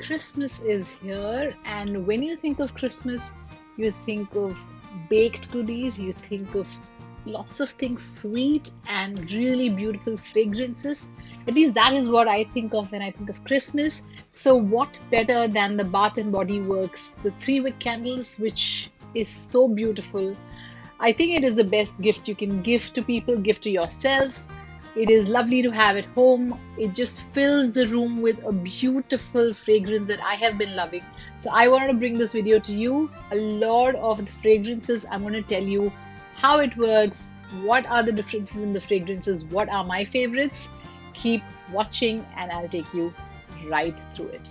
Christmas is here, and when you think of Christmas, you think of baked goodies, you think of lots of things sweet and really beautiful fragrances. At least that is what I think of when I think of Christmas. So, what better than the Bath and Body Works, the 3 wick candles, which is so beautiful. I think it is the best gift you can give to people, give to yourself. It is lovely to have at home. It just fills the room with a beautiful fragrance that I have been loving. So I wanted to bring this video to you. A lot of the fragrances, I'm going to tell you how it works, what are the differences in the fragrances, what are my favorites. Keep watching and I'll take you right through it.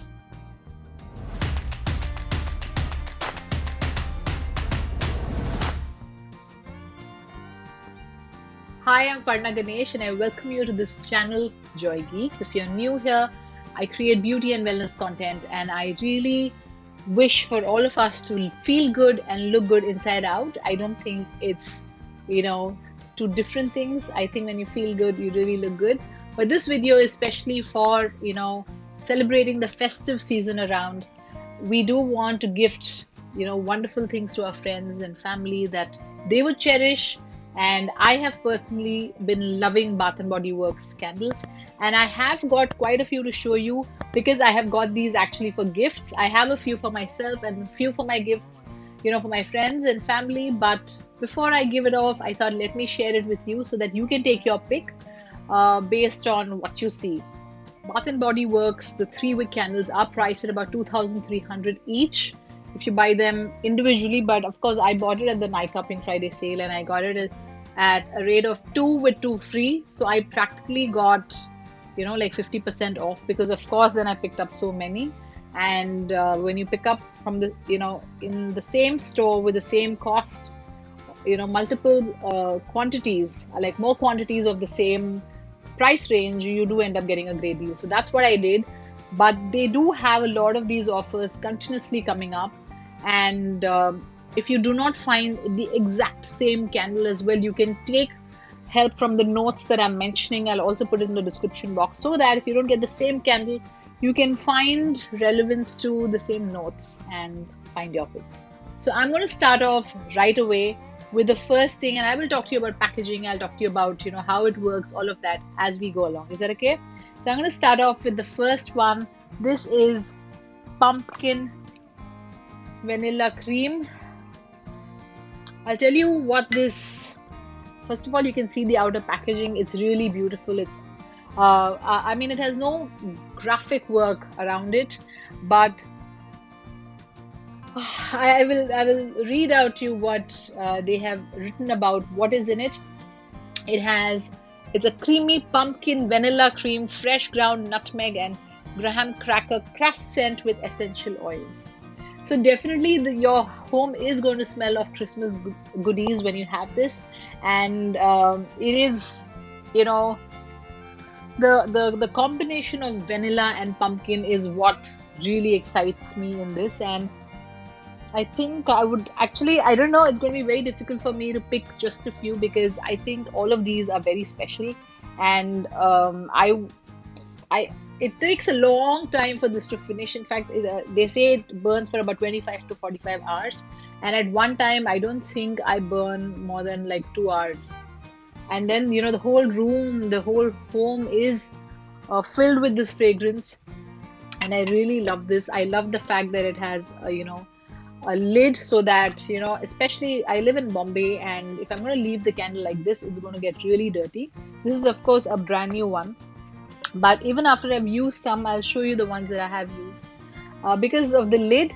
Hi, I'm Parna Ganesh and I welcome you to this channel, JoyGeeks. If you're new here, I create beauty and wellness content and I really wish for all of us to feel good and look good inside out. I don't think it's, two different things. I think when you feel good, you really look good. But this video is especially for, celebrating the festive season around. We do want to gift, wonderful things to our friends and family that they would cherish. And I have personally been loving Bath and Body Works candles, and I have got quite a few to show you because I have got these actually for gifts. I have a few for myself and a few for my gifts, for my friends and family. But before I give it off, I thought let me share it with you so that you can take your pick based on what you see. Bath and Body Works, the 3 wick candles are priced at about 2,300 each if you buy them individually, but of course I bought it at the Nike Pink Friday sale and I got it at a rate of 2 with 2 free. So I practically got, like 50% off because of course then I picked up so many. And when you pick up from the, in the same store with the same cost, multiple quantities, like more quantities of the same price range, you do end up getting a great deal. So that's what I did. But they do have a lot of these offers continuously coming up. And if you do not find the exact same candle as well, you can take help from the notes that I'm mentioning. I'll also put it in the description box so that if you don't get the same candle, you can find relevance to the same notes and find your pick. So I'm going to start off right away with the first thing, and I will talk to you about packaging. I'll talk to you about how it works, all of that as we go along. Is that okay? So I'm going to start off with the first one. This is pumpkin vanilla cream. I'll tell you what this, first of all, you can see the outer packaging. It's really beautiful. It's it has no graphic work around it, but I will read out to you what they have written about what is in it. It's a creamy pumpkin vanilla cream, fresh ground nutmeg and graham cracker crust scent with essential oils. So definitely your home is going to smell of Christmas goodies when you have this. And it is, the combination of vanilla and pumpkin is what really excites me in this. And I think I don't know, it's going to be very difficult for me to pick just a few because I think all of these are very special. And it takes a long time for this to finish. In fact, they say it burns for about 25 to 45 hours. And at one time, I don't think I burn more than like 2 hours. And then, the whole room, the whole home is filled with this fragrance. And I really love this. I love the fact that it has, a lid so that, especially I live in Bombay, and if I'm going to leave the candle like this, it's going to get really dirty. This is, of course, a brand new one. But even after I've used some, I'll show you the ones that I have used. Because of the lid,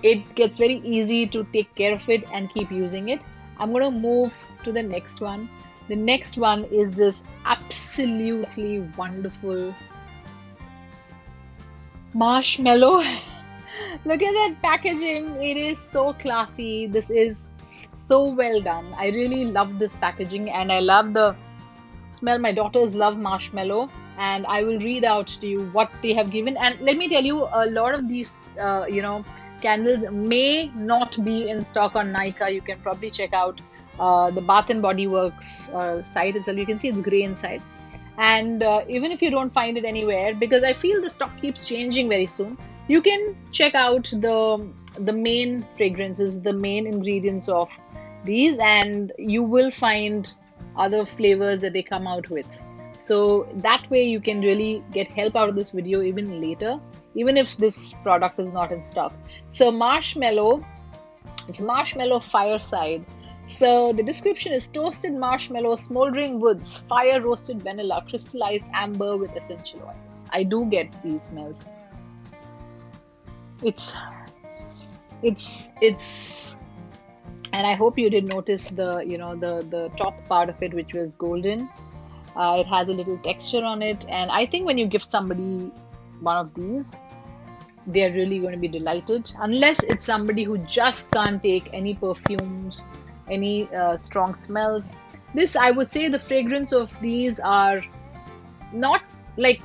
it gets very easy to take care of it and keep using it. I'm going to move to the next one. The next one is this absolutely wonderful marshmallow. Look at that packaging. It is so classy. This is so well done. I really love this packaging and I love the smell. My daughters love marshmallow. And I will read out to you what they have given. And let me tell you, a lot of these, candles may not be in stock on Nykaa. You can probably check out the Bath and Body Works site itself. You can see it's gray inside. And even if you don't find it anywhere, because I feel the stock keeps changing very soon, You can check out the main fragrances, the main ingredients of these, and you will find other flavors that they come out with. So that way you can really get help out of this video even later, even if this product is not in stock. So marshmallow, it's Marshmallow Fireside. So the description is toasted marshmallow, smoldering woods, fire roasted vanilla, crystallized amber with essential oils. I do get these smells. It's and I hope you did notice the top part of it, which was golden. It has a little texture on it, and I think when you gift somebody one of these, they're really going to be delighted, unless it's somebody who just can't take any perfumes, any strong smells. This, I would say, the fragrance of these are not like,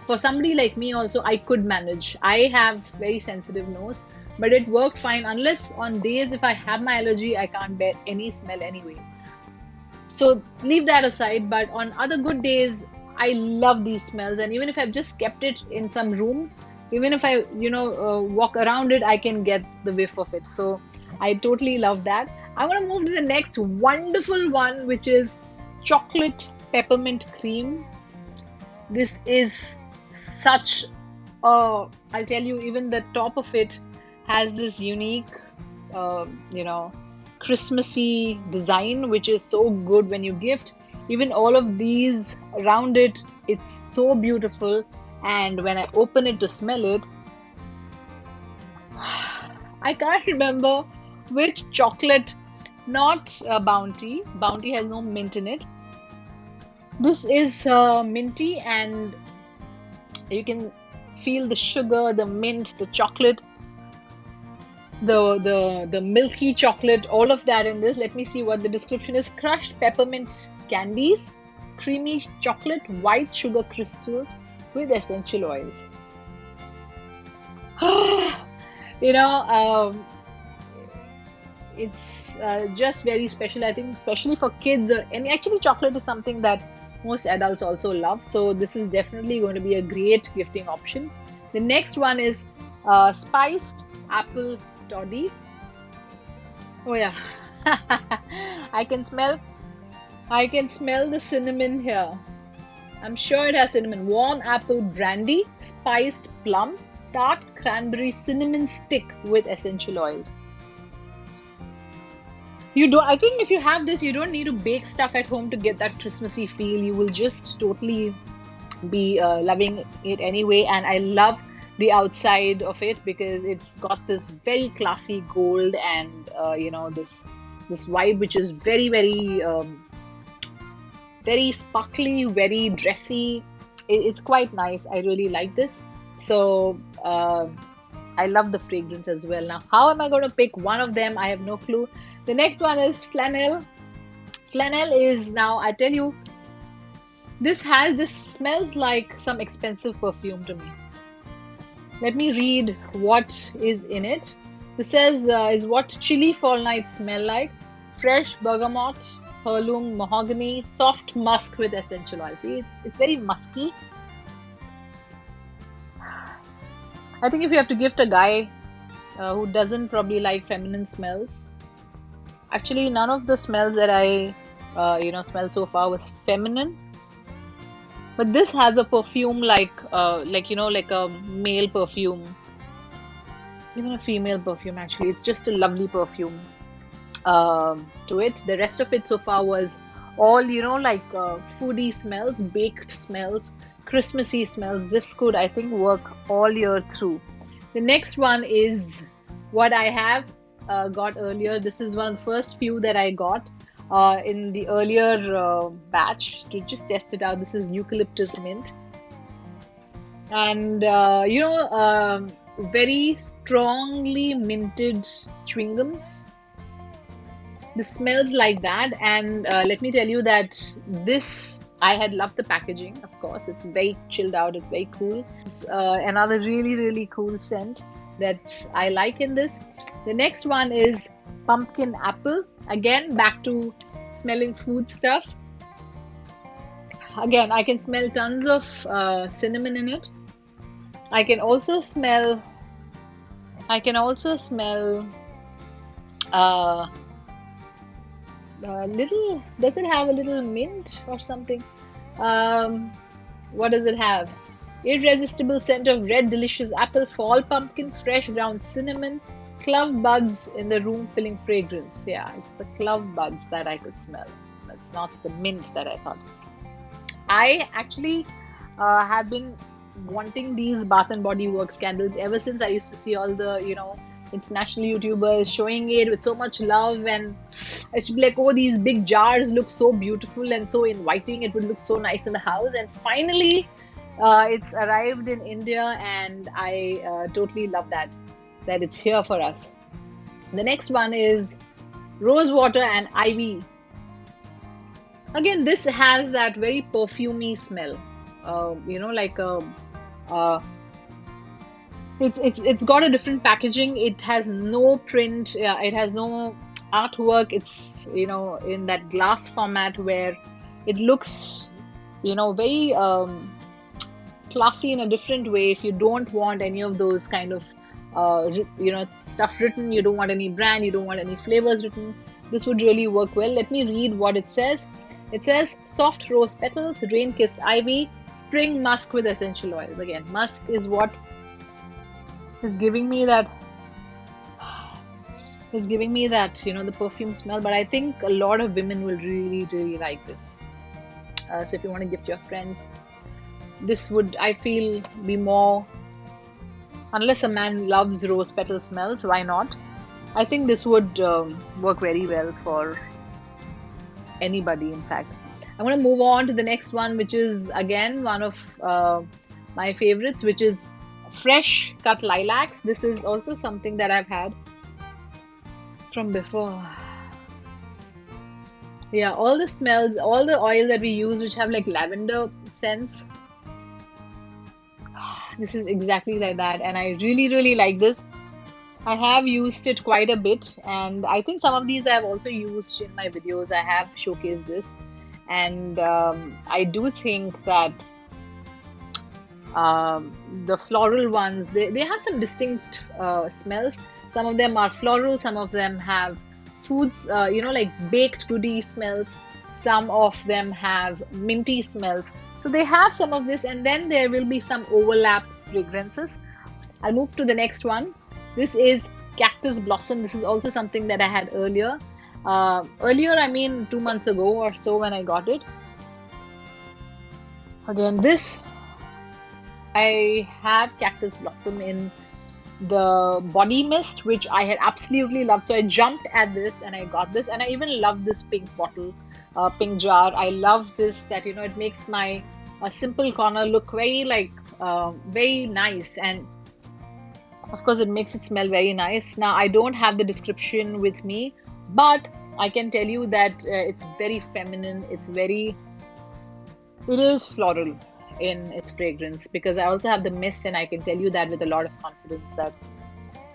for somebody like me also, I could manage. I have very sensitive nose, but it worked fine, unless on days if I have my allergy, I can't bear any smell anyway. So leave that aside, but on other good days, I love these smells. And even if I've just kept it in some room, even if I walk around it, I can get the whiff of it. So I totally love that. I want to move to the next wonderful one, which is chocolate peppermint cream. This is such I'll tell you, even the top of it has this unique Christmassy design, which is so good when you gift. Even all of these around it, it's so beautiful. And when I open it to smell it, I can't remember which chocolate, not Bounty. Bounty has no mint in it. This is minty, and you can feel the sugar, the mint, the chocolate, the milky chocolate, all of that in this. Let me see what the description is. Crushed peppermint candies, creamy chocolate, white sugar crystals with essential oils. It's just very special, I think, especially for kids. And actually, chocolate is something that most adults also love. So this is definitely going to be a great gifting option. The next one is spiced apple toddy. Oh yeah, I can smell the cinnamon here. I'm sure it has cinnamon. Warm apple brandy, spiced plum, tart cranberry cinnamon stick with essential oils. I think if you have this, you don't need to bake stuff at home to get that Christmassy feel. You will just totally be loving it anyway. And I love the outside of it because it's got this very classy gold and this vibe, which is very, very very sparkly, very dressy. It's quite nice. I really like this. So I love the fragrance as well. Now, how am I going to pick one of them? I have no clue. The next one is Flannel. Flannel is, now I tell you, this smells like some expensive perfume to me. Let me read what is in it. This says is what chilly fall nights smell like. Fresh bergamot, heirloom mahogany, soft musk with essential oil. See, it's very musky. I think if you have to gift a guy who doesn't probably like feminine smells, actually none of the smells that I smelled so far was feminine. But this has a perfume like a male perfume, even a female perfume. Actually, it's just a lovely perfume to it. The rest of it so far was all foodie smells, baked smells, Christmassy smells. This could, I think, work all year through. The next one is what I have got earlier. This is one of the first few that I got in the earlier batch to just test it out. This is Eucalyptus mint, and very strongly minted chewing gums. This smells like that, and let me tell you that this, I had loved the packaging. Of course, it's very chilled out. It's very cool. It's another really, really cool scent that I like in this. The next one is pumpkin apple. Again, back to smelling food stuff. Again, I can smell tons of cinnamon in it. I can also smell. I can also smell uh, a little. Does it have a little mint or something? Um, what does it have? Irresistible scent of red, delicious apple, fall pumpkin, fresh ground cinnamon, clove buds in the room filling fragrance. Yeah, it's the clove buds that I could smell. That's not the mint that I thought. I actually have been wanting these Bath and Body Works candles ever since I used to see all the, international YouTubers showing it with so much love. And I used to be like, oh, these big jars look so beautiful and so inviting. It would look so nice in the house. And finally, it's arrived in India, and I totally love that it's here for us. The next one is rose water and ivy. Again, this has that very perfumey smell. Like a uh, it's got a different packaging. It has no print. It has no artwork. It's in that glass format where it looks very classy in a different way. If you don't want any of those kind of stuff written, you don't want any brand, you don't want any flavors written, this would really work well. Let me read what it says. It says soft rose petals, rain-kissed ivy, spring musk with essential oils. Again, musk is what is giving me that the perfume smell. But I think a lot of women will really, really like this. So if you want to gift your friends, this would, I feel, be more, unless a man loves rose petal smells, why not? I think this would work very well for anybody, in fact. I'm going to move on to the next one, which is again one of my favorites, which is fresh cut lilacs. This is also something that I've had from before. Yeah, all the smells, all the oil that we use, which have like lavender scents, this is exactly like that, and I really, really like this. I have used it quite a bit, and I think some of these I have also used in my videos. I have showcased this, and I do think that the floral ones, they have some distinct smells. Some of them are floral, some of them have foods, like baked goodie smells. Some of them have minty smells. So they have some of this, and then there will be some overlap fragrances. I'll move to the next one. This is Cactus Blossom. This is also something that I had earlier. I mean 2 months ago or so when I got it. Again, this, I have Cactus Blossom in the body mist, which I had absolutely loved. So I jumped at this and I got this, and I even love this pink bottle, pink jar. I love this, that it makes my simple corner look very very nice, and of course it makes it smell very nice. Now I don't have the description with me, but I can tell you that it's very feminine. It is floral in its fragrance, because I also have the mist, and I can tell you that with a lot of confidence that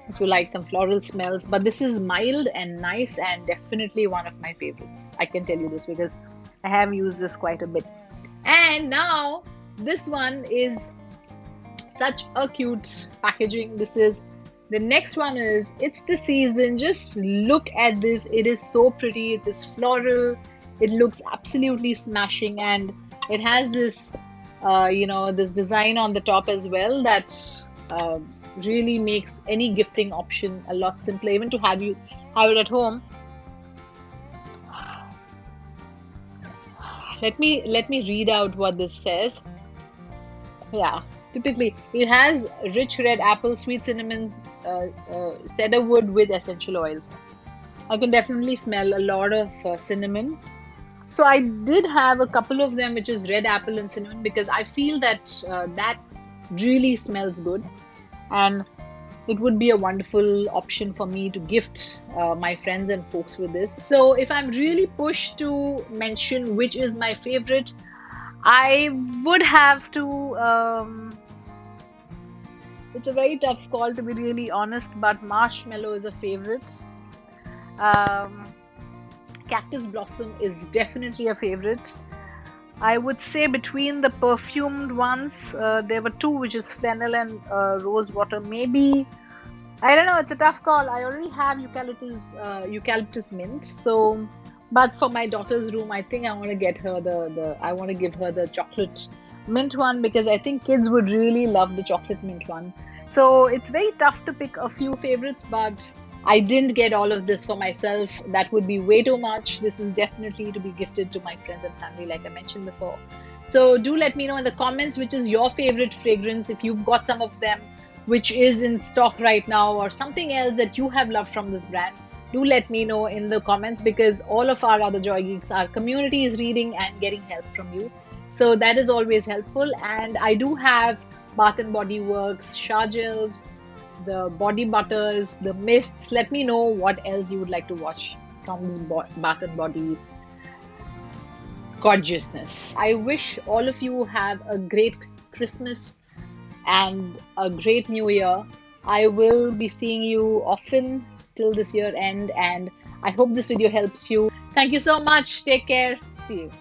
if you like some floral smells, but this is mild and nice, and definitely one of my favorites. I can tell you this because I have used this quite a bit. And now this one is such a cute packaging. The next one is It's the Season. Just look at this. It is so pretty. It is floral. It looks absolutely smashing, and it has this this design on the top as well that really makes any gifting option a lot simpler, even to have it at home. Let me read out what this says. Yeah, typically it has rich red apple, sweet cinnamon, cedarwood with essential oils. I can definitely smell a lot of cinnamon. So I did have a couple of them, which is red apple and cinnamon, because I feel that that really smells good, and it would be a wonderful option for me to gift my friends and folks with this. So if I'm really pushed to mention which is my favorite, I would have to, it's a very tough call, to be really honest, but marshmallow is a favorite. Cactus Blossom is definitely a favorite. I would say between the perfumed ones, there were two, which is Flannel and Rose Water. Maybe, I don't know. It's a tough call. I already have eucalyptus mint. So, but for my daughter's room, I think I want to get her I want to give her the chocolate mint one because I think kids would really love the chocolate mint one. So it's very tough to pick a few favorites, but I didn't get all of this for myself. That would be way too much. This is definitely to be gifted to my friends and family, like I mentioned before. So do let me know in the comments which is your favorite fragrance, if you've got some of them which is in stock right now, or something else that you have loved from this brand. Do let me know in the comments, because all of our other Joy Geeks, our community is reading and getting help from you. So that is always helpful. And I do have Bath and Body Works shower gels, the body butters, the mists. Let me know what else you would like to watch from this Bath and Body gorgeousness. I wish all of you have a great Christmas and a great new year. I will be seeing you often till this year end, and I hope this video helps you. Thank you so much. Take care. See you.